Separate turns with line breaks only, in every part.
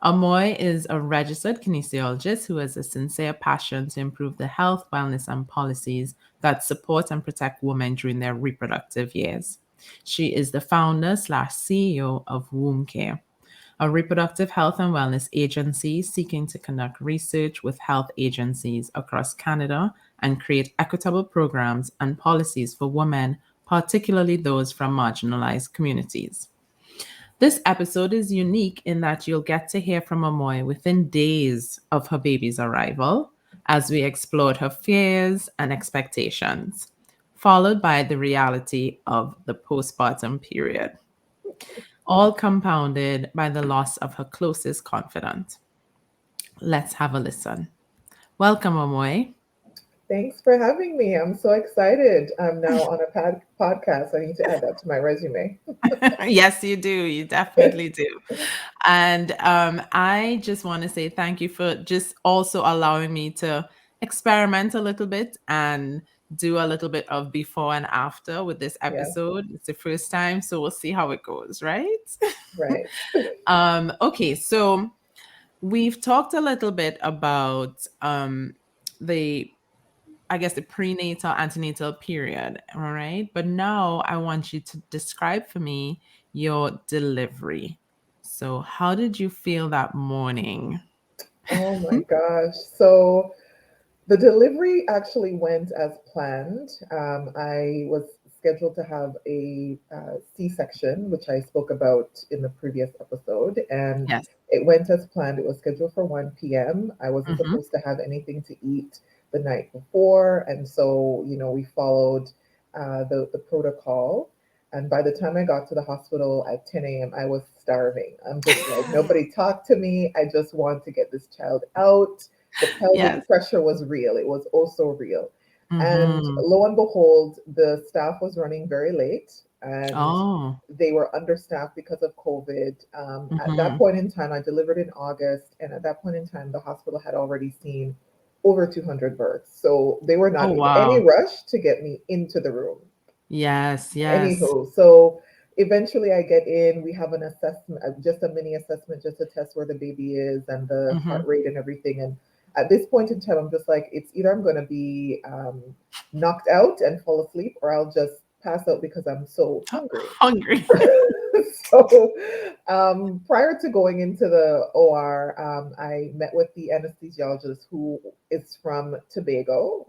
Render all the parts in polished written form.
Amoy is a registered kinesiologist who has a sincere passion to improve the health, wellness, and policies that support and protect women during their reproductive years. She is the founder slash CEO of Womb Care, a reproductive health and wellness agency seeking to conduct research with health agencies across Canada and create equitable programs and policies for women, particularly those from marginalized communities. This episode is unique in that you'll get to hear from Amoy within days of her baby's arrival as we explored her fears and expectations, followed by the reality of the postpartum period, all compounded by the loss of her closest confidant. Let's have a listen. Welcome, Amoy.
Thanks for having me. I'm so excited. I'm now on a podcast. I need to add that to my resume.
Yes, you do. You definitely do. And I just want to say thank you for just also allowing me to experiment a little bit and do a little bit of before and after with this
Yeah,
episode. It's the first time, so we'll see how it goes, right?
right.
Okay, so we've talked a little bit about the I guess the prenatal antenatal period, all right? But now I want you to describe for me your delivery. So, how did you feel that morning?
Oh my gosh. So the delivery actually went as planned. I was scheduled to have a C-section, which I spoke about in the previous episode, and
Yes.
it went as planned. It was scheduled for 1 p.m. I wasn't
Mm-hmm.
supposed to have anything to eat the night before, and so we followed the protocol. And by the time I got to the hospital at 10 a.m., I was starving. I'm just like, nobody talked to me. I just want to get this child out. The
Yes.
pelvic pressure was real. It was also real. And
Mm-hmm.
lo and behold, the staff was running very late and
Oh.
they were understaffed because of COVID. At that
Mm-hmm.
point in time, I delivered in August. And at that point in time, the hospital had already seen over 200 births. So they were
Oh,
not in any
wow.
rush to get me into the room.
Yes, yes.
Anywho, so eventually I get in. We have an assessment, just a mini assessment, just to test where the baby is and the
Mm-hmm.
heart rate and everything. And at this point in time, I'm just like, it's either I'm going to be knocked out and fall asleep, or I'll just pass out because I'm so hungry.
Hungry.
So prior to going into the OR, I met with the anesthesiologist who is from
Oh,
Tobago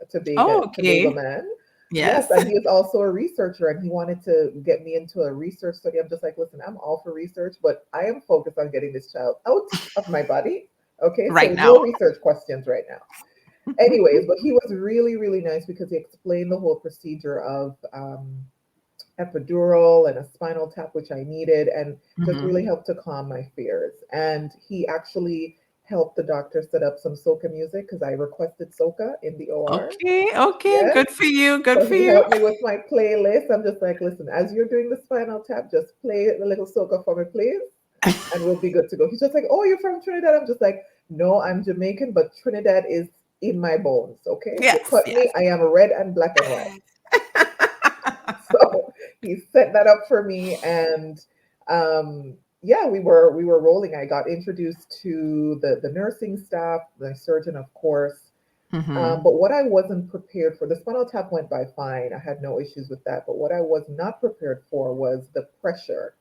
okay.
man. Yes,
Yes.
and he is also a researcher and he wanted to get me into a research study. I'm just like, listen, I'm all for research, but I am focused on getting this child out of my body. Okay,
Right
so no
now.
research questions right now. Anyways, but he was really, really nice because he explained the whole procedure of epidural and a spinal tap, which I needed, and just
Mm-hmm.
really helped to calm my fears. And he actually helped the doctor set up some soca music because I requested soca in the OR.
Okay, okay.
Yes.
Good for you. Good
So
for
he
you.
helped me with my playlist. I'm just like, listen, as you're doing the spinal tap, just play the little soca for me, please, and we'll be good to go. He's just like, oh, you're from Trinidad? I'm just like, no, I'm Jamaican, but Trinidad is in my bones. Okay. You
Yes,
cut me,
yes.
I am red and black and white. So he set that up for me, and yeah, we were rolling. I got introduced to the nursing staff, the surgeon, of course.
Mm-hmm.
But what I wasn't prepared for, the spinal tap went by fine. I had no issues with that. But what I was not prepared for was the pressure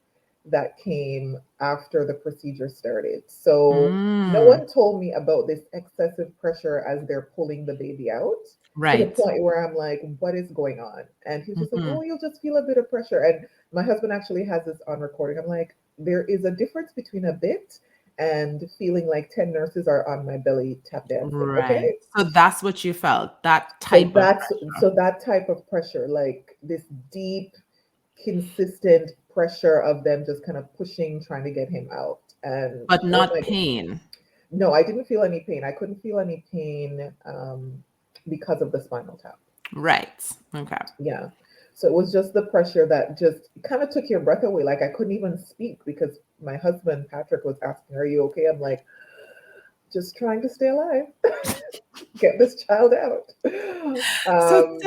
that came after the procedure started. So no
Mm,
one told me about this excessive pressure as they're pulling the baby out, to the
right.
point where I'm like, what is going on? And he was just like,
Mm-hmm.
oh, you'll just feel a bit of pressure. And my husband actually has this on recording. I'm like, there is a difference between a bit and feeling like 10 nurses are on my belly tap dancing. Okay.
Right. So that's what you felt, that
So
type of
that's
pressure,
so that type of pressure, like this deep, consistent pressure of them just kind of pushing, trying to get him out. And
but
oh
not
my god.
pain.
No, I didn't feel any pain. I couldn't feel any pain because of the spinal tap.
Right. Okay.
Yeah. So it was just the pressure that just kind of took your breath away. Like I couldn't even speak because my husband Patrick was asking, "Are you okay?" I'm like, just trying to stay alive, get this child out.
So,
Um,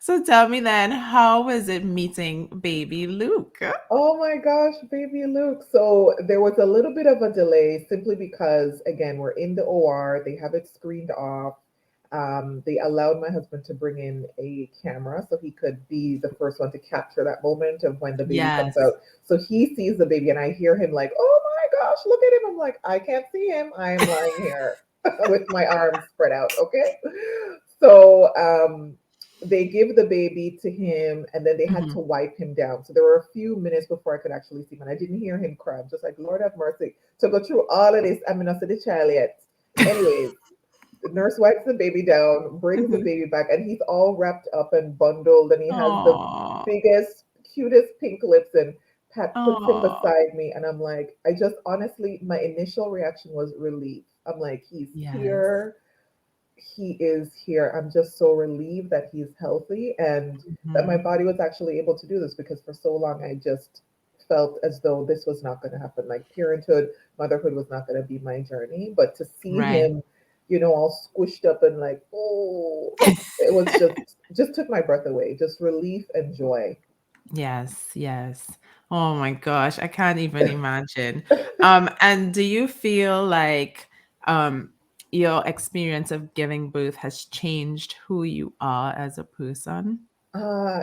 so tell me then, how was it meeting baby Luke?
Oh my gosh, baby Luke. So there was a little bit of a delay simply because, again, we're in the OR, they have it screened off. They allowed my husband to bring in a camera so he could be the first one to capture that moment of when the baby comes
Yes.
out. So he sees the baby, and I hear him like, oh my gosh, look at him. I'm like, I can't see him. I am lying here with my arms spread out. Okay. So they give the baby to him, and then they had to
Mhm.
wipe him down. So there were a few minutes before I could actually see him, and I didn't hear him cry. I'm just like, Lord have mercy. To go through all of this, I mean, not see the child yet. Anyways, the nurse wipes the baby down, brings the
Mhm.
baby back, and he's all wrapped up and bundled, and he has the
Oh,
biggest, cutest pink lips. And Pat puts him
oh,
beside me, and I'm like, I just honestly, my initial reaction was relief. I'm like, he's
yes.
here, he is here. I'm just so relieved that he's healthy and that my
Mhm.
body was actually able to do this, because for so long I just felt as though this was not going to happen. Like parenthood, motherhood was not going to be my journey. But to see
Right.
him, all squished up and like, oh, it was just took my breath away. Just relief and joy.
Yes, yes. Oh my gosh, I can't even imagine. And do you feel like um your experience of giving birth has changed who you are as a person?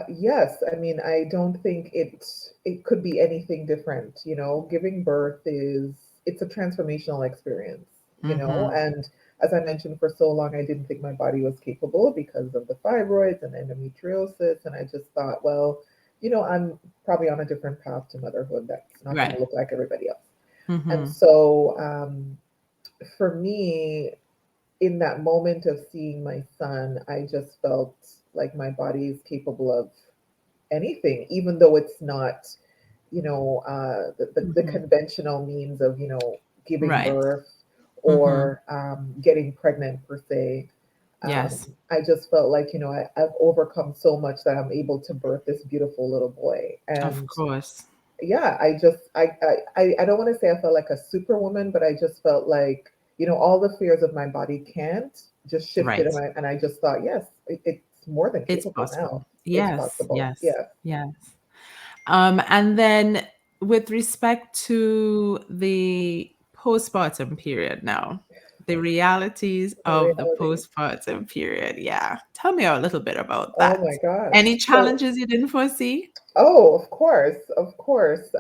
Yes. I mean, I don't think it could be anything different. Giving birth it's a transformational experience,
Mm-hmm.
and as I mentioned, for so long I didn't think my body was capable because of the fibroids and endometriosis, and I just thought, well, I'm probably on a different path to motherhood that's not going to
Right.
look like everybody else. And
Mm-hmm.
so, for me, in that moment of seeing my son, I just felt like my body is capable of anything, even though it's not, the
Mm-hmm.
conventional means of, giving
Right.
birth
Mm-hmm.
or getting pregnant per se.
Yes.
I just felt like, I've overcome so much that I'm able to birth this beautiful little boy.
Of
And
course.
yeah, I don't want to say I felt like a superwoman, but I just felt like, all the fears of my body can't just shifted,
Right.
and I just thought, yes, it's more than
It's
capable now.
possible.
It's
Yes,
possible.
yes,
Yes.
yes. And then with respect to the postpartum period now, the realities
The
of the
reality.
postpartum period. Yeah. Tell me a little bit about
Oh
that.
my gosh.
Any
So,
challenges you didn't foresee?
oh, of course, of course.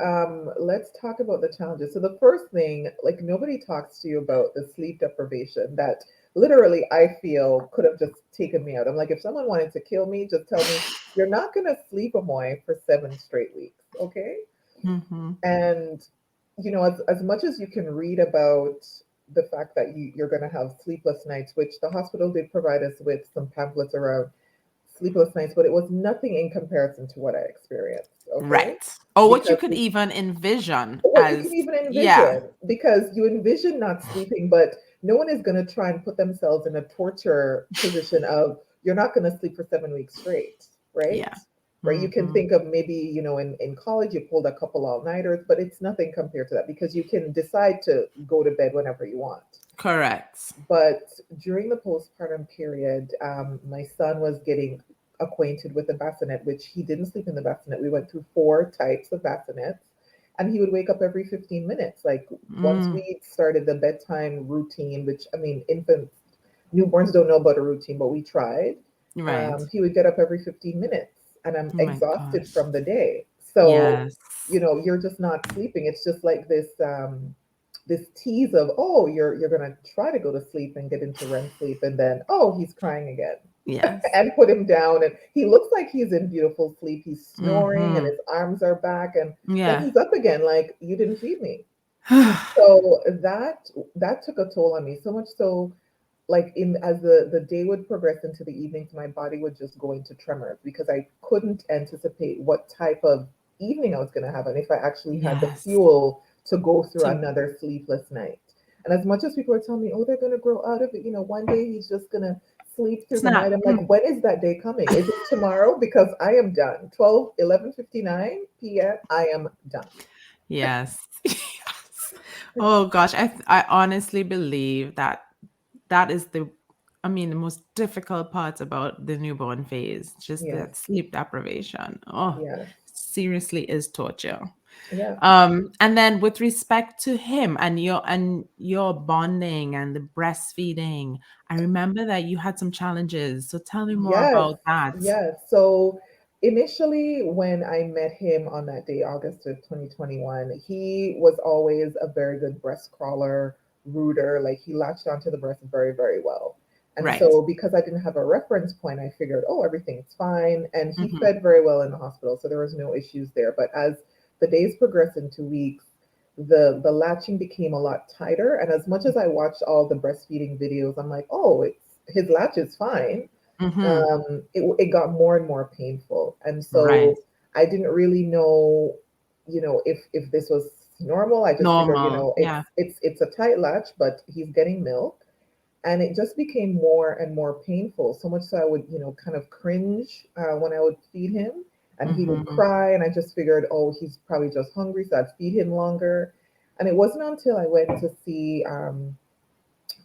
Let's talk about the challenges. So the first thing, like nobody talks to you about the sleep deprivation that literally I feel could have just taken me out. I'm like, if someone wanted to kill me, just tell me you're not gonna sleep, Amoy, for 7 straight weeks, okay?
Mm-hmm.
And as much as you can read about the fact that you're gonna have sleepless nights, which the hospital did provide us with some pamphlets around sleepless nights, but it was nothing in comparison to what I experienced. Okay,
Right. Or what you
because
could even envision
what you
as,
can even
yeah,
envision, because you envision not sleeping, but no one is going to try and put themselves in a torture position of you're not going to sleep for 7 weeks straight, right?
yeah.
Right. You can
Mm-hmm.
think of maybe, in college you pulled a couple all-nighters, but it's nothing compared to that because you can decide to go to bed whenever you want.
Correct.
But during the postpartum period, my son was getting acquainted with the bassinet, which he didn't sleep in the bassinet. We went through 4 types of bassinets, and he would wake up every 15 minutes. Like once
Mm,
we started the bedtime routine, which I mean, infants, newborns don't know about a routine, but we tried.
right.
He would get up every 15 minutes, and I'm
Oh my
exhausted
gosh.
from the day. So,
Yes.
you're just not sleeping. It's just like this tease of, oh, you're gonna try to go to sleep and get into REM sleep, and then, oh, he's crying again.
Yes.
And put him down, and he looks like he's in beautiful sleep. He's snoring and
Mm-hmm.
his arms are back, and then
Yeah.
he's up again like you didn't feed me. So that took a toll on me, so much so, like, in as the day would progress into the evenings, my body would just go into tremors because I couldn't anticipate what type of evening I was going to have, and if I actually had the
Yes.
fuel to go through
To
another sleepless night. And as much as people are telling me, oh, they're going to grow out of it, one day he's just going to sleep through the night,
snap.
I'm like, when is that day coming? Is it tomorrow? Because I am done. 11:59 p.m. I am done.
Yes. Yes. Oh gosh, I honestly believe that that is the most difficult part about the newborn phase, just
Yes,
that sleep deprivation. Oh,
yes,
seriously is torture.
yeah.
And then with respect to him and your bonding and the breastfeeding, I remember that you had some challenges. So tell me more
Yes,
about that.
yes. So initially, when I met him on that day, August of 2021, he was always a very good breast crawler, rooter. Like he latched onto the breast very, very well. And
Right.
so, because I didn't have a reference point, I figured, oh, everything's fine. And he
Mm-hmm.
fed very well in the hospital, so there was no issues there. But as the days progressed into weeks, the latching became a lot tighter. And as much as I watched all the breastfeeding videos, I'm like, oh, it's his latch is fine.
Mm-hmm.
It got more and more painful. And
Right.
so I didn't really know, if this was normal. I just figured,
Normal. Yeah.
it's a tight latch, but he's getting milk. And it just became more and more painful, so much so I would, kind of cringe when I would feed him, and he would
Mm-hmm.
cry, and I just figured, oh, he's probably just hungry, so I'd feed him longer. And it wasn't until I went to see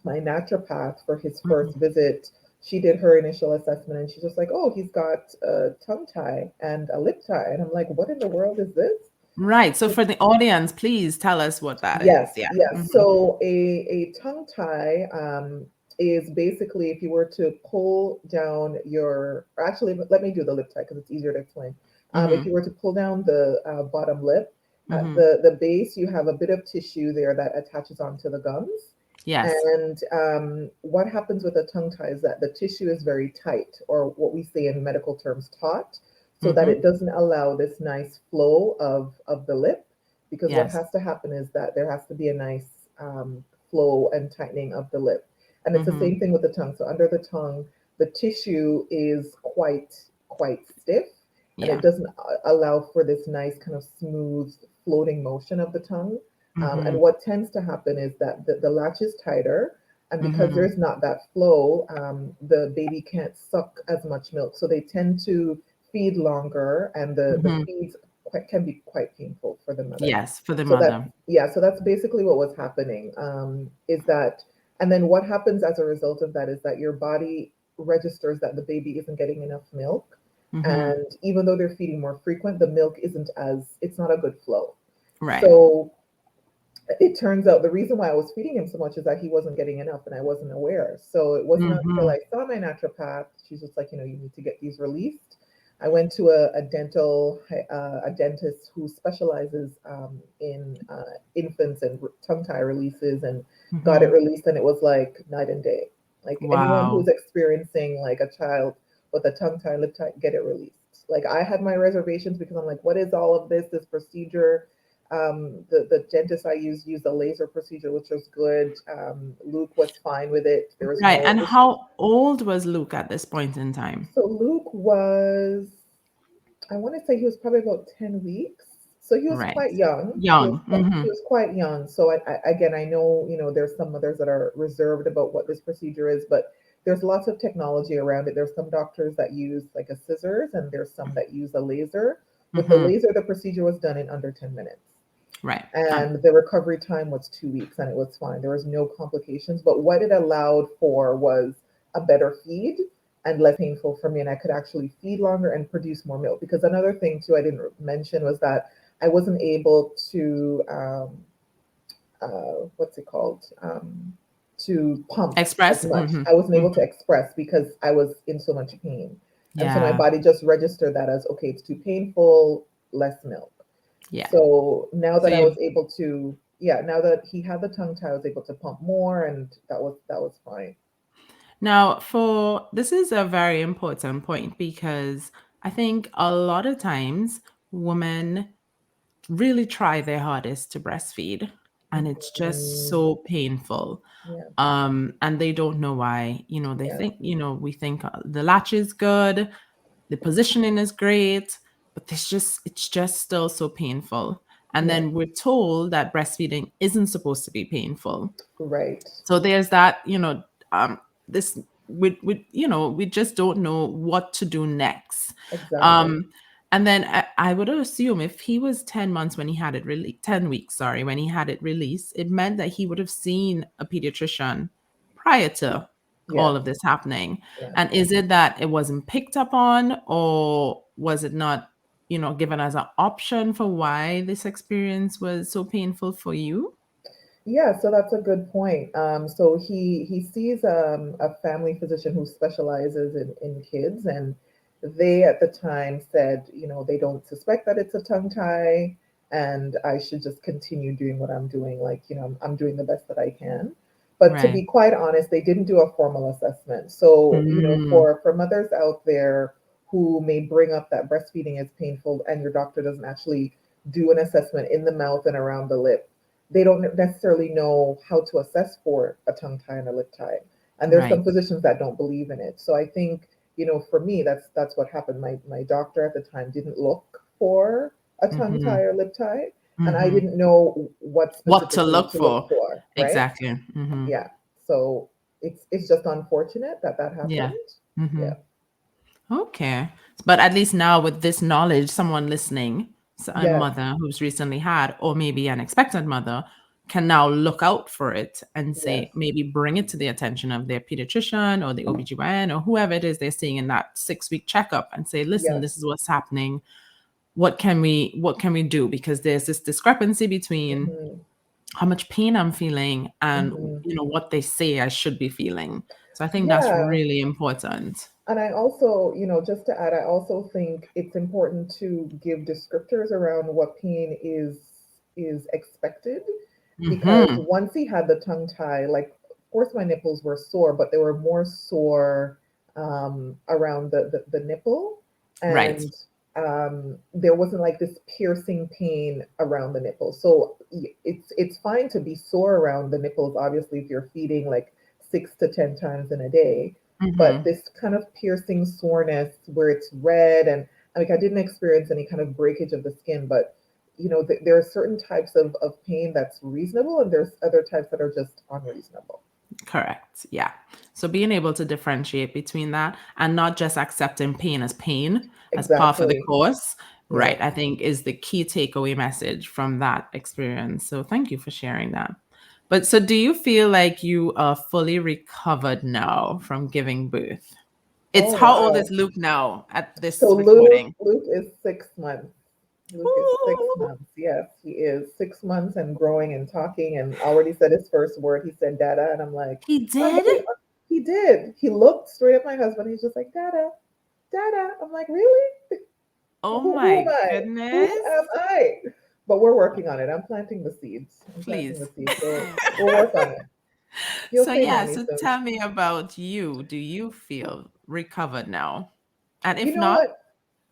my naturopath for his first
Mm-hmm.
visit. She did her initial assessment and she's just like, oh, he's got a tongue tie and a lip tie. And I'm like, what in the world is this?
Right. So for the audience, please tell us what that
Yes,
is. Yeah.
yes.
Mm-hmm.
So a tongue tie is basically if you were to pull down your, actually, let me do the lip tie because it's easier to explain. If
Mm-hmm.
you were to pull down the bottom lip, at
Mm-hmm.
the base, you have a bit of tissue there that attaches onto the gums.
Yes.
And what happens with a tongue tie is that the tissue is very tight, or what we say in medical terms, taut, so that
Mm-hmm.
it doesn't allow this nice flow of the lip. Because what
Yes.
has to happen is that there has to be a nice flow and tightening of the lip. And it's the
Mm-hmm.
same thing with the tongue. So under the tongue, the tissue is quite stiff, and it
Yeah.
doesn't allow for this nice kind of smooth floating motion of the tongue. And
Mm-hmm.
what tends to happen is that the latch is tighter, and because
Mm-hmm.
there's not that flow, the baby can't suck as much milk. So they tend to feed longer, and the
Mm-hmm.
feeds can be quite painful for the mother.
Yes, for the
So that's,
mother.
yeah, so that's basically what was happening. Is that, and then what happens as a result of that is that your body registers that the baby isn't getting enough milk,
Mm-hmm.
and even though they're feeding more frequent, the milk isn't as, it's not a good flow.
Right.
So it turns out the reason why I was feeding him so much is that he wasn't getting enough and I wasn't aware. So it wasn't until
Mm-hmm.
I saw my naturopath, she's just like, you need to get these released. I went to a dentist who specializes in infants and tongue tie releases, and got it
Mm-hmm.
released, and it was like night and day. Like anyone who's
Wow.
experiencing like a child with a tongue tie, lip tie, get it released. Like I had my reservations because I'm like, what is all of this procedure? The dentist I used a laser procedure, which was good. Luke was fine with it. There was
Right.
no
And
issue.
how old was Luke at this point in time?
So Luke was, I want to say he was probably about 10 weeks. So he was
Right.
quite young.
Young.
He
Mm-hmm.
was quite young. So again, I know, there's some mothers that are reserved about what this procedure is, but there's lots of technology around it. There's some doctors that use like a scissors, and there's some that use a laser. With the
Mm-hmm.
laser, the procedure was done in under 10 minutes.
Right.
And the recovery time was 2 weeks, and it was fine. There was no complications. But what it allowed for was a better feed and less painful for me, and I could actually feed longer and produce more milk. Because another thing too I didn't mention was that I wasn't able to what's it called, to pump as
Express.
much.
Mm-hmm.
I wasn't able
Mm-hmm.
to express because I was in so much pain, and so my
Yeah.
body just registered that as, okay, it's too painful, less milk.
Yeah.
So now
So
that I
you
was able to, yeah, now that he had the tongue tie, I was able to pump more, and that was fine.
now for this is a very important point because I think a lot of times women really try their hardest to breastfeed and it's just
Mhm.
so painful.
Yeah,
And they don't know why. They
yeah,
think, we think the latch is good, the positioning is great, but it's just still so painful. And
yeah,
then we're told that breastfeeding isn't supposed to be painful.
right,
So there's that, this we just don't know what to do next.
exactly.
Um And then I would assume if he was 10 months when he had it 10 weeks, sorry, when he had it released, it meant that he would have seen a pediatrician prior to all
Yes,
of this happening.
yes.
And is it that it wasn't picked up on, or was it not, given as an option for why this experience was so painful for you?
Yeah, so that's a good point. So he sees a family physician who specializes in kids, and they at the time said, they don't suspect that it's a tongue tie, and I should just continue doing what I'm doing. Like, I'm doing the best that I can. But to
Right.
be quite honest, they didn't do a formal assessment. So,
Mm,
for mothers out there who may bring up that breastfeeding is painful and your doctor doesn't actually do an assessment in the mouth and around the lip, they don't necessarily know how to assess for a tongue tie and a lip tie. And there's
right.
some physicians that don't believe in it. So I think, for me, that's what happened. My doctor at the time didn't look for a tongue
Mm-hmm.
tie or lip tie, and I
Mm-hmm.
didn't know what
What to
specifically
look
to look
for.
for, right?
Exactly. Mm-hmm.
Yeah. So it's just unfortunate that that
Yeah.
happened.
Mm-hmm.
Yeah.
Okay. But at least now with this knowledge, someone listening, a
Yes.
mother who's recently had, or maybe an expectant mother, can now look out for it and
Yes.
say, maybe bring it to the attention of their pediatrician or the OBGYN or whoever it is they're seeing in that 6 week checkup and say, listen,
Yes.
this is what's happening. What can we do? Because there's this discrepancy between
Hmm.
how much pain I'm feeling and
Hmm.
what they say I should be feeling. So I think that's
Yeah.
really important.
And I also, just to add, I also think it's important to give descriptors around what pain is expected, because
Hmm.
once he had the tongue tie, like, of course my nipples were sore, but they were more sore around the nipple,
Right.
and there wasn't like this piercing pain around the nipple. So it's fine to be sore around the nipples, obviously, if you're feeding like 6 to 10 times in a day, but
Hmm.
this kind of piercing soreness where it's red, and like I didn't experience any kind of breakage of the skin, but there are certain types of pain that's reasonable, and there's other types that are just unreasonable.
Correct. Yeah. So being able to differentiate between that and not just accepting pain as part of the
Exactly.
course,
Yes.
right, I think is the key takeaway message from that experience. So thank you for sharing that. But so do you feel like you are fully recovered now from giving birth? It's
Oh
how old is
wow.
Luke now at
So
this
Luke
recording?
Luke is 6 months. Luke is six
Ooh,
months. Yes, he is 6 months and growing and talking and already said his first word. He said "dada," and I'm like,
he
oh,
did?
he did. He looked straight at my husband. He's just like, "Dada, dada." I'm like, really?
Oh
Who am
my
I? Who
goodness.
am I? But we're working on it. I'm planting the seeds. I'm planting the
Please.
seeds. So we'll work on it. He'll
So
say
yeah,
mommy
so
soon.
tell me about you. Do you feel recovered now? And
You
if
know
not,
what?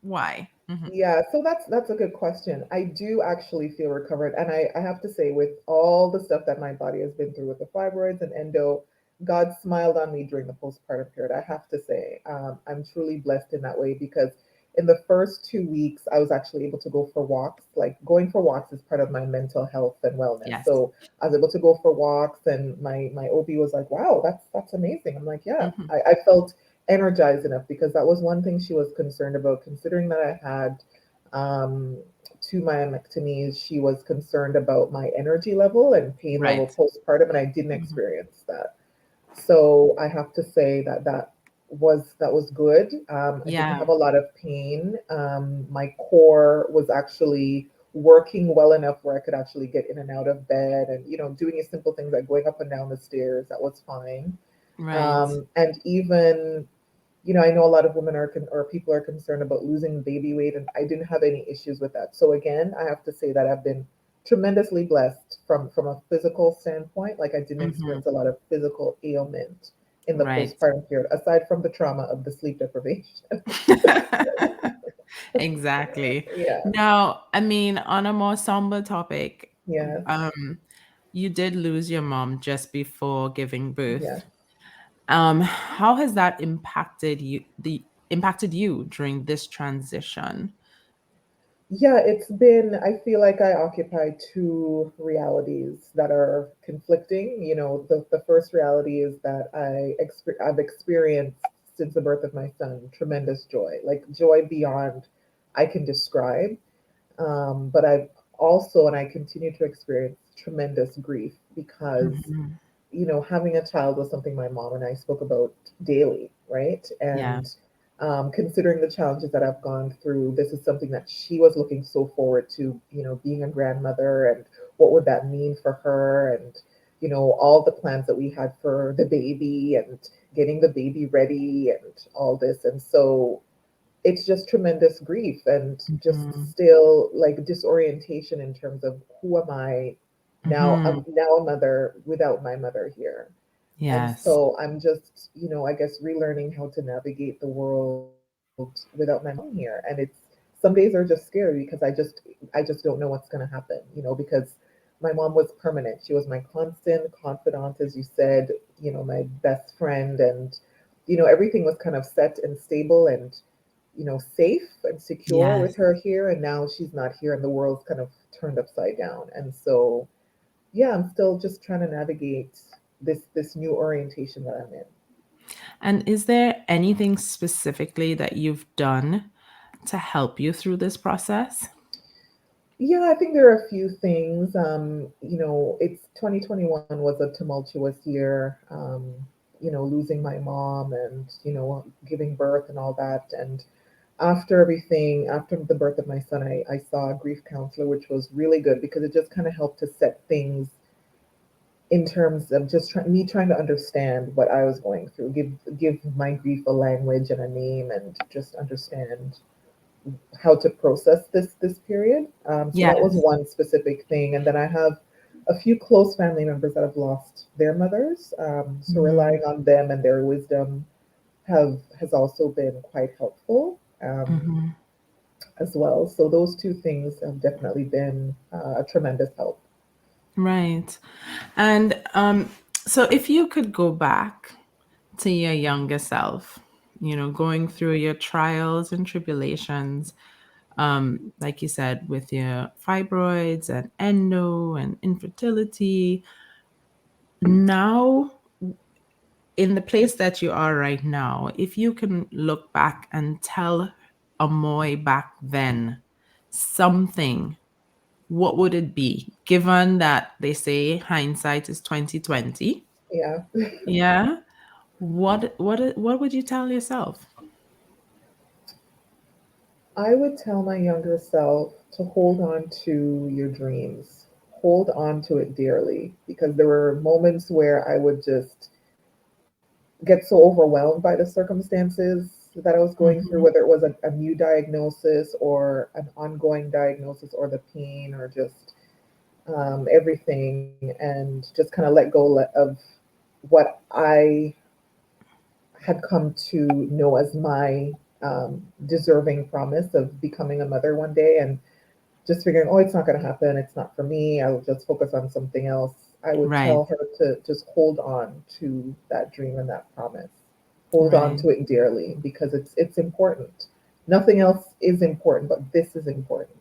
why? Mhm.
Yeah, so that's a good question. I do actually feel recovered, and I have to say, with all the stuff that my body has been through with the fibroids and endo, God smiled on me during the postpartum period. I have to say, I'm truly blessed in that way, because in the first 2 weeks, I was actually able to go for walks. Like, going for walks is part of my mental health and wellness.
Yes.
So I was able to go for walks, and my OB was like, "Wow, that's amazing." I'm like, "Yeah."
Mhm.
I felt energized enough, because that was one thing she was concerned about, considering that I had um, two myomectomies. She was concerned about my energy level and pain
Right.
level postpartum, and I didn't
Mhm.
experience that. So I have to say that that was good. I didn't
Yeah.
have a lot of pain. My core was actually working well enough where I could actually get in and out of bed, and doing simple things like going up and down the stairs. That was fine.
Right.
And even, I know a lot of women or people are concerned about losing baby weight, and I didn't have any issues with that. So again, I have to say that I've been tremendously blessed from a physical standpoint. Like, I didn't
Mhm.
experience a lot of physical ailment in the
Right.
postpartum period, aside from the trauma of the sleep deprivation.
Exactly.
Yeah.
Now, I mean, on a more somber topic,
Yes.
you did lose your mom just before giving birth.
Yes.
How has that impacted you during this transition?
Yeah, I feel like I occupy two realities that are conflicting. The first reality is that I've experienced since the birth of my son tremendous joy, like joy beyond. I can describe. But I've also, and I continue to experience tremendous grief because,
Hmm.
having a child was something my mom and I spoke about daily, right?
Yeah.
And considering the challenges that I've gone through, this is something that she was looking so forward to, being a grandmother and what would that mean for her, and, all the plans that we had for the baby and getting the baby ready and all this. And so it's just tremendous grief and just
Hmm.
still like disorientation in terms of who am I now.
Hmm.
I'm now a mother without my mother here. And
Yes.
so I'm just, I guess relearning how to navigate the world without my mom here. And it's some days are just scary because I just don't know what's going to happen, because my mom was permanent. She was my constant confidant, as you said, my best friend, and everything was kind of set and stable and safe and secure with
Yes.
her here. And now she's not here and the world's kind of turned upside down. And so, yeah, I'm still just trying to navigate this new orientation that I'm in.
And is there anything specifically that you've done to help you through this process?
Yeah, I think there are a few things. It's 2021 was a tumultuous year. Losing my mom and giving birth and all that. And after everything, after the birth of my son, I saw a grief counselor, which was really good because it just kind of helped to set things in terms of just me trying to understand what I was going through, give my grief a language and a name, and just understand how to process this period. So that was
Yes.
one specific thing, and then I have a few close family members that have lost their mothers. So
Hmm.
relying on them and their wisdom has also been quite helpful,
Hmm.
as well. So those two things have definitely been a tremendous help.
Right. And so if you could go back to your younger self, going through your trials and tribulations, like you said, with your fibroids and endo and infertility, now in the place that you are right now, if you can look back and tell Amoy back then something, what would it be? Given that they say hindsight is 2020,
Yeah.
yeah. What would you tell yourself?
I would tell my younger self to hold on to your dreams. Hold on to it dearly, because there were moments where I would just get so overwhelmed by the circumstances that I was going through,
Hmm.
whether it was a new diagnosis or an ongoing diagnosis or the pain or just everything, and just kind of let go of what I had come to know as my deserving promise of becoming a mother one day, and just figuring, oh, it's not going to happen. It's not for me. I'll just focus on something else. I would
Right,
tell her to just hold on to that dream and that promise. Hold on
right.
to it dearly because it's important. Nothing else is important, but this is important.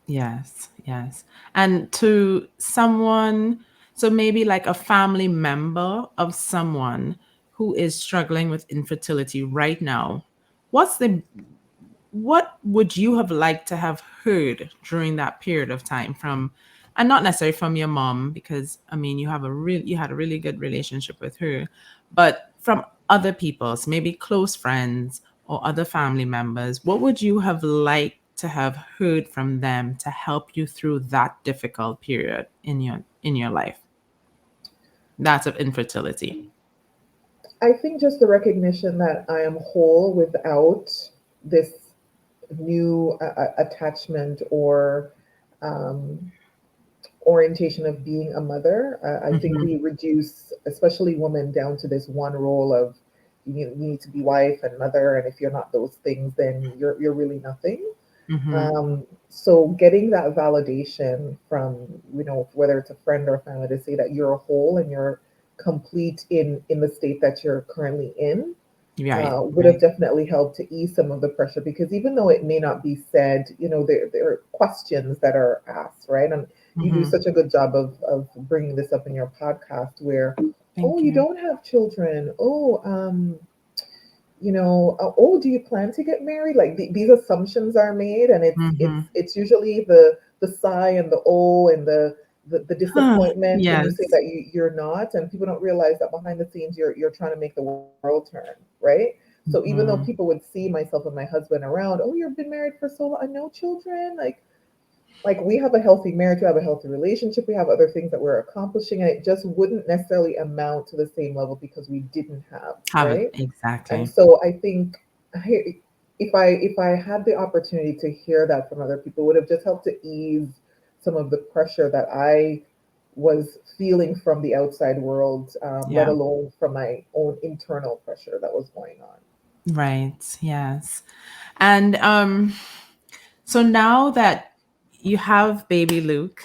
Yes, yes. And to someone, so maybe like a family member of someone who is struggling with infertility right now, what would you have liked to have heard during that period of time from, and not necessarily from your mom, because I mean you had a really good relationship with her, but from other people's, maybe close friends or other family members, what would you have liked to have heard from them to help you through that difficult period in your life? That's of infertility.
I think just the recognition that I am whole without this new attachment or um, orientation of being a mother. I think
Hmm.
we reduce, especially women, down to this one role of you need to be wife and mother, and if you're not those things, then you're really nothing.
Hmm.
So getting that validation from whether it's a friend or family to say that you're a whole and you're complete in the state that you're currently in,
Right,
would have
right.
definitely helped to ease some of the pressure, because even though it may not be said, there are questions that are asked, right? And you do
Hmm.
such a good job of bringing this up in your podcast where, oh,
Thank
you
you.
don't have children. Oh, oh, do you plan to get married? Like these assumptions are made, and
Mm-hmm.
it's usually the sigh and the oh and the
Huh.
disappointment when you say
Yes.
that you're not, and people don't realize that behind the scenes you're trying to make the world turn, right? So even though people
Mm-hmm.
would see myself and my husband around, oh, you've been married for so long, no children, like we have a healthy marriage, we have a healthy relationship, we have other things that we're accomplishing, and it just wouldn't necessarily amount to the same level because we didn't have,
Haven't
right? And
exactly.
so I think if I had the opportunity to hear that from other people, it would have just helped to ease some of the pressure that I was feeling from the outside world, let
Yeah.
alone from my own internal pressure that was going on.
Right. Yes. And so now that you have baby Luke,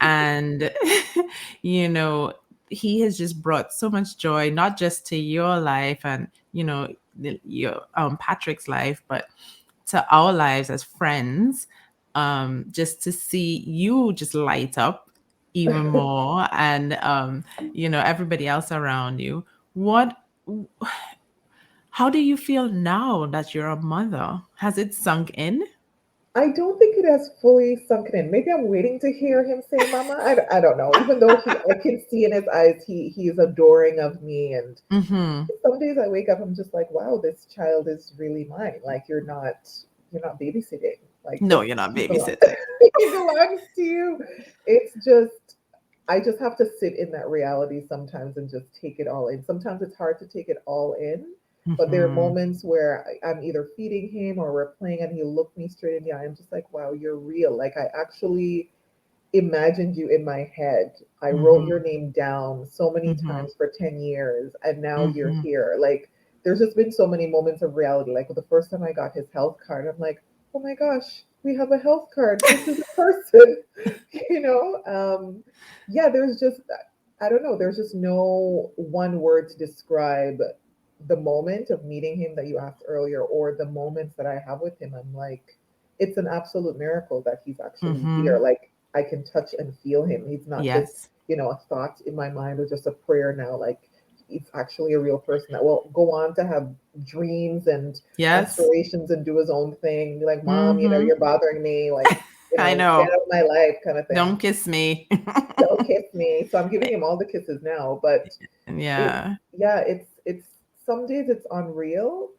and you know, he has just brought so much joy, not just to your life and your Patrick's life, but to our lives as friends. Just to see you just light up even more, and everybody else around you. What How do you feel now that you're a mother? Has it sunk in?
I don't think it has fully sunken in. Maybe I'm waiting to hear him say "mama." I don't know. Even though I can see in his eyes he is adoring of me, and
Mm-hmm.
some days I wake up, I'm just like, wow, this child is really mine. Like you're not babysitting. Like
No,
this
you're not
he belongs
babysitting.
he belongs to you. It's just I just have to sit in that reality sometimes and just take it all in. Sometimes it's hard to take it all in, but there are
Mm-hmm.
moments where I'm either feeding him or we're playing and he'll look me straight in the eye. I'm just like, wow, you're real. Like I actually imagined you in my head. I wrote your
Mm-hmm.
name down so many
Mm-hmm.
times for 10 years and now you're
Mm-hmm.
here. Like there's just been so many moments of reality. Like the first time I got his health card, I'm like, oh my gosh, we have a health card. This is a person, you know? Yeah, there's just, I don't know, there's just no one word to describe the moment of meeting him that you asked earlier or the moments that I have with him. I'm like, it's an absolute miracle that he's actually here.
Mm-hmm.
Like I can touch and feel him. He's not just,
Yes.
a thought in my mind or just a prayer now. Like he's actually a real person that will go on to have dreams and
Yes.
aspirations and do his own thing. Be like, Mom,
Mm-hmm.
you're bothering me. Like,
I
get
know.
out of my life kind of thing.
Don't kiss me.
Don't kiss me. So I'm giving him all the kisses now. But it,
Yeah.
yeah, it's some days it's unreal.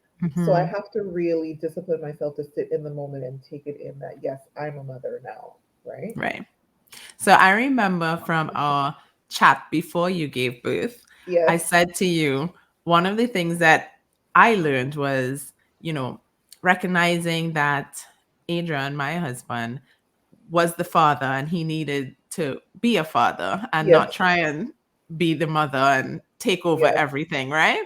So I
Mm-hmm.
have to really discipline myself to sit in the moment and take it in that, yes, I'm a mother now, right?
Right. So I remember from our chat before you gave birth, I
Yes,
said to you, one of the things that I learned was, you know, recognizing that Adrian, my husband, was the father and he needed to be a father and not
yes,
try and be the mother and take over
yes.
everything, right?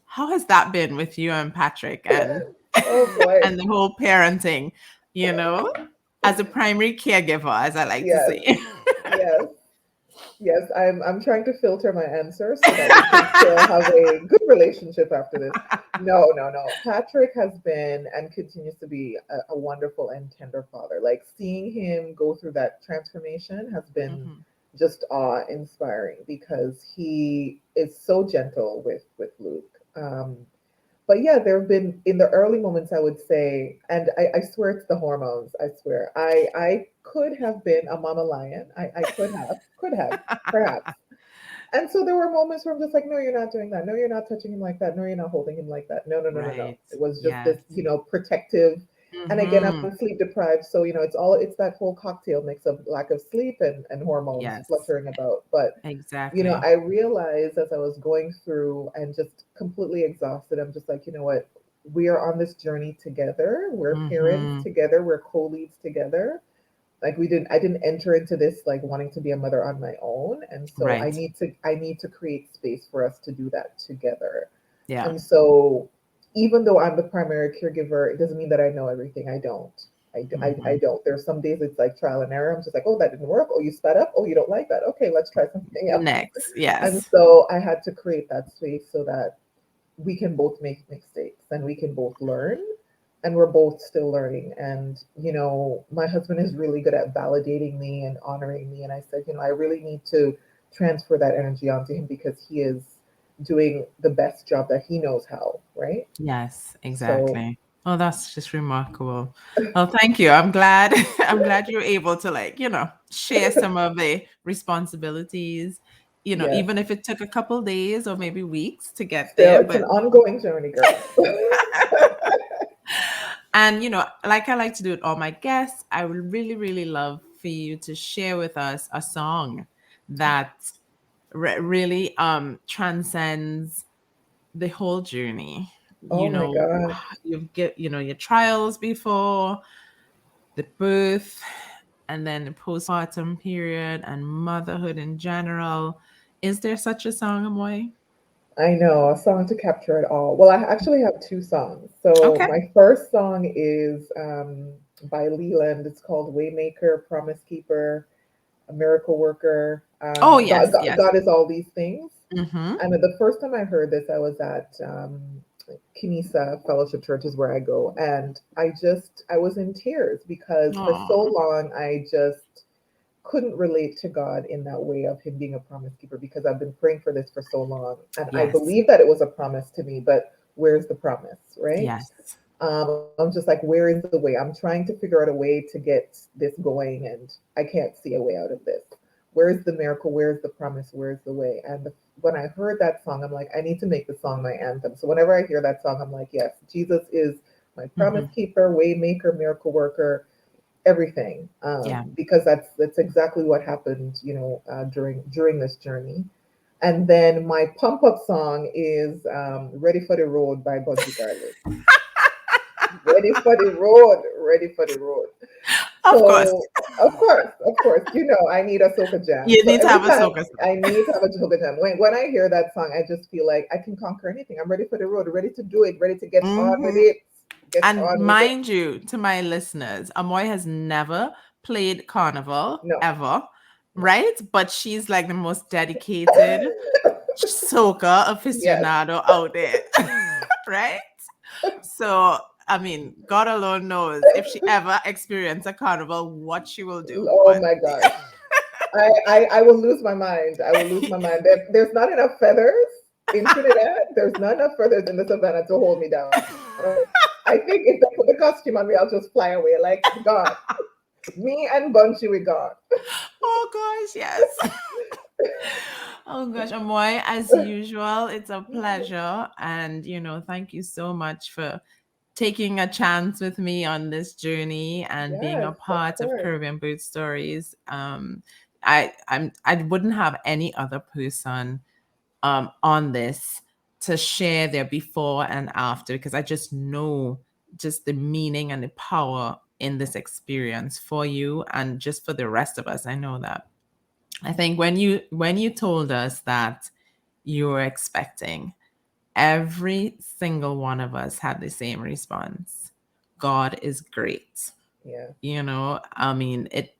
How has that been with you and Patrick and
Oh boy.
and the whole parenting, you know, as a primary caregiver, as I like to
Yes,
say?
yes, yes. I'm trying to filter my answer so that we can still have a good relationship after this. No, no, no. Patrick has been and continues to be a wonderful and tender father. Like seeing him go through that transformation has been
Mhm.
just awe-inspiring because he is so gentle with Luke. But yeah, there have been in the early moments, I would say, and I swear it's the hormones. I swear, I could have been a mama lion. I could have, perhaps. And so there were moments where I'm just like, no, you're not doing that. No, you're not touching him like that. No, you're not holding him like that. No, no, no, no, no.
Right.
It was just this,
Yes.
protective. And again,
Hmm.
I'm sleep deprived, so it's that whole cocktail mix of lack of sleep and hormones
Yes.
fluttering about. But
Exactly.
I realized as I was going through and just completely exhausted, I'm just like, you know what? We are on this journey together. We're parents
Hmm.
together. We're co-leads together. Like I didn't enter into this like wanting to be a mother on my own. And so
Right.
I need to create space for us to do that together.
Yeah.
And so even though I'm the primary caregiver, it doesn't mean that I know everything. I don't. I
Hmm.
don't. There's some days it's like trial and error. I'm just like, oh, that didn't work. Oh, you sped up. Oh, you don't like that. Okay, let's try something else.
Next.
And
Yes.
so I had to create that space so that we can both make mistakes and we can both learn and we're both still learning. And my husband is really good at validating me and honoring me, and I said, I really need to transfer that energy onto him because he is doing the best job that he knows how, right?
Yes,
So
exactly. Oh, that's just remarkable. Well, thank you. I'm glad I'm glad you're able to, like, share some of the responsibilities,
yes,
even if it took a couple days or maybe weeks to get
still,
there,
it's an
but
ongoing journey, girl.
and like I like to do with all my guests, I would really, really love for you to share with us a song that really transcends the whole journey.
Oh my gosh.
You've get your trials before the birth, and then the postpartum period and motherhood in general. Is there such a song, Amoy?
I know, a song to capture it all. Well, I actually have two songs. So
Okay.
my first song is by Leland. It's called Waymaker, Promise Keeper, a Miracle Worker.
Oh
God,
yes,
God,
yes.
God is all these things.
Mm-hmm.
And the first time I heard this, I was at Kinisa Fellowship Church is where I go, and I was in tears because for so
Oh,
long I just couldn't relate to God in that way of him being a promise keeper because I've been praying for this for so long, and I
yes,
believe that it was a promise to me, but where's the promise, right?
yes.
I'm just like, where is the way? I'm trying to figure out a way to get this going, and I can't see a way out of this. Where's the miracle? Where's the promise? Where's the way? And when I heard that song, I'm like, I need to make the song my anthem. So whenever I hear that song, I'm like, yes, Jesus is my promise
Mm-hmm.
keeper, way maker, miracle worker, everything.
Yeah.
Because that's exactly what happened, during this journey. And then my pump up song is "Ready for the Road" by Bunji Garlin. Ready for the road, ready for the road.
Of course.
So of course, I need a soca jam.
You
So
need to
every
have a
time
soca
I
song.
need to have a soca jam. When I hear that song, I just feel like I can conquer anything. I'm ready for the road, ready to do it, ready to get on with
Hmm.
it, get
And
on with it.
mind you, to my listeners, Amoy has never played carnival
No,
ever,
no.
right? But she's like the most dedicated soca
Yes,
aficionado out there, right? So, I mean, God alone knows if she ever experienced a carnival, what she will do.
oh
But
my gosh. I will lose my mind. I will lose my mind. There's not enough feathers in Trinidad. There's not enough feathers in the savannah to hold me down. I think if they put the costume on me, I'll just fly away. Like, God, me and Bunchy, we gone.
oh gosh, yes. Oh gosh, Amoy, as usual, it's a pleasure. And, thank you so much for taking a chance with me on this journey and being a
Yes, of
part of
course.
Caribbean Boot Stories. I wouldn't have any other person on this to share their before and after, because I just know just the meaning and the power in this experience for you and just for the rest of us. I know that. I think when you told us that you were expecting, every single one of us had the same response. God is great.
Yeah.
I mean, it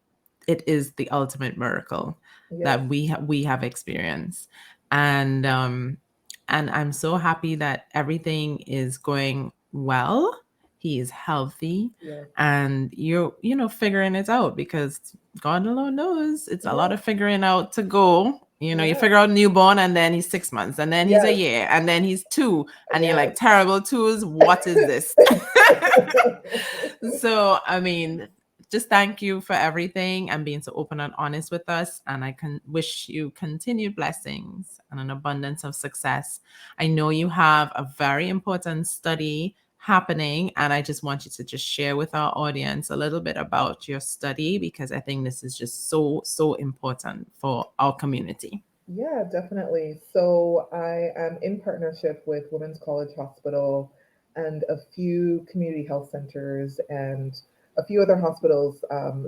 is the ultimate miracle
Yes.
that we have experienced. And I'm so happy that everything is going well. He is healthy,
Yes.
and you're figuring it out, because God alone knows it's a lot
Yes.
of figuring out to go. You
Yes.
figure out newborn, and then he's 6 months, and then he's a
Yes.
year, and then he's two, and you're
Yes.
like, terrible twos, what is this? So, I mean, just thank you for everything and being so open and honest with us. And I can wish you continued blessings and an abundance of success. I know you have a very important study happening, and I just want you to just share with our audience a little bit about your study, because I think this is just so, so important for our community.
Yeah, definitely. So I am in partnership with Women's College Hospital and a few community health centers and a few other hospitals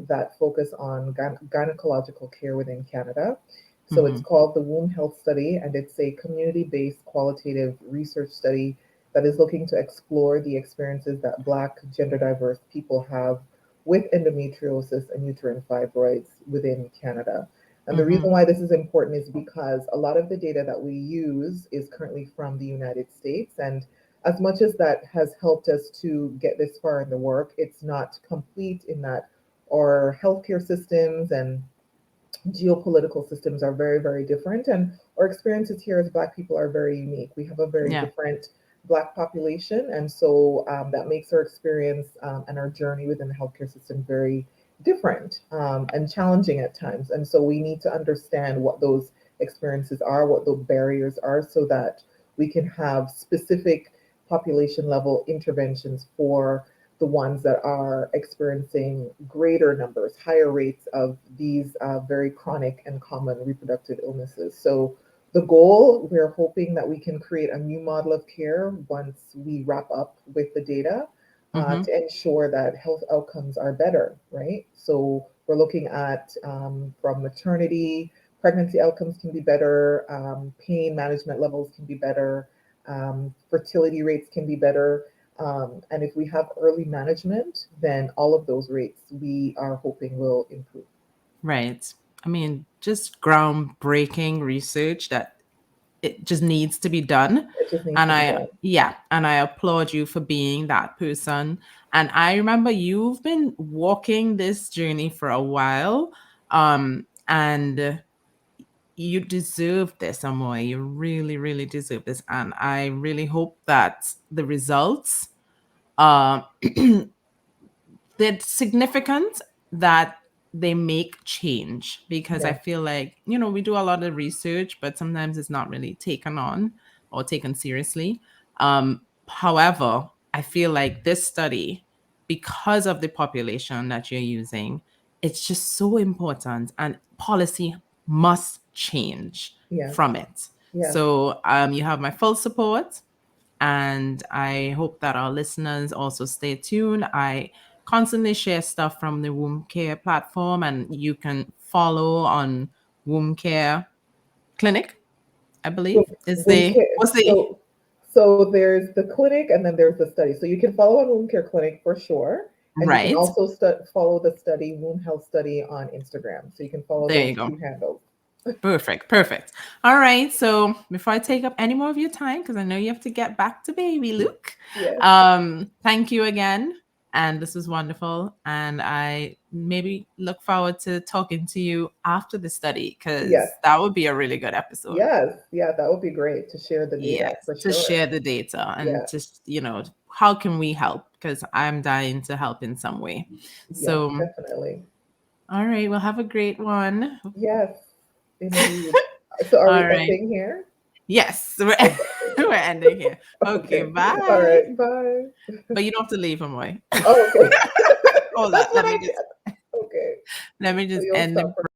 that focus on gynecological care within Canada. So it's
Hmm.
called the Womb Health Study, and it's a community-based qualitative research study that is looking to explore the experiences that Black gender diverse people have with endometriosis and uterine fibroids within Canada. And the reason
Hmm.
why this is important is because a lot of the data that we use is currently from the United States. And as much as that has helped us to get this far in the work, it's not complete in that our healthcare systems and geopolitical systems are very, very different. And our experiences here as Black people are very unique. We have a very
Yeah.
different Black population. And so that makes our experience and our journey within the healthcare system very different and challenging at times. And so we need to understand what those experiences are, what the barriers are, so that we can have specific population level interventions for the ones that are experiencing greater numbers, higher rates of these very chronic and common reproductive illnesses. So, the goal, we're hoping that we can create a new model of care once we wrap up with the data
Mm-hmm.
to ensure that health outcomes are better, right? So, we're looking at from maternity, pregnancy outcomes can be better, pain management levels can be better, fertility rates can be better. And if we have early management, then all of those rates we are hoping will improve.
Right. I mean, just groundbreaking research that it just needs to be done.
It just needs
And
to be done.
I applaud you for being that person. And I remember you've been walking this journey for a while. And you deserve this, Amoy. You really, really deserve this. And I really hope that the results uh, they're significant, that they make change, because I
Yeah,
feel like, we do a lot of research, but sometimes it's not really taken on or taken seriously. However, I feel like this study, because of the population that you're using, it's just so important, and policy must change
yes,
from it.
yes,
So you have my full support, and I hope that our listeners also stay tuned. I constantly share stuff from the womb care platform, and you can follow on womb care clinic, I believe. Is
wound
the
care.
what's the
So there's the clinic and then there's the study. So you can follow a wound care clinic for sure, and you can
right?
also follow the study, wound health study, on Instagram. So you can follow
There
those
you go.
two handles.
Perfect. Perfect. All right. So before I take up any more of your time, because I know you have to get back to baby Luke,
Yes,
thank you again. And this was wonderful. And I maybe look forward to talking to you after the study,
yes,
because that would be a really good episode.
yes, yeah. That would be great to share the data
Yes.
for
To
sure.
share the data and
Yeah,
just, how can we help? Because I'm dying to help in some way.
yes,
So,
definitely.
all right. Well, have a great one.
Yes, indeed. So are we
All right.
ending here?
Yes, we're,
Okay.
we're ending here. Okay,
Okay. All
bye.
right. Bye.
But you don't have to leave, Amoy.
Oh, okay.
Hold on.
That's what I get. Okay.
Let me
So
just
you'll
end
stop
the
for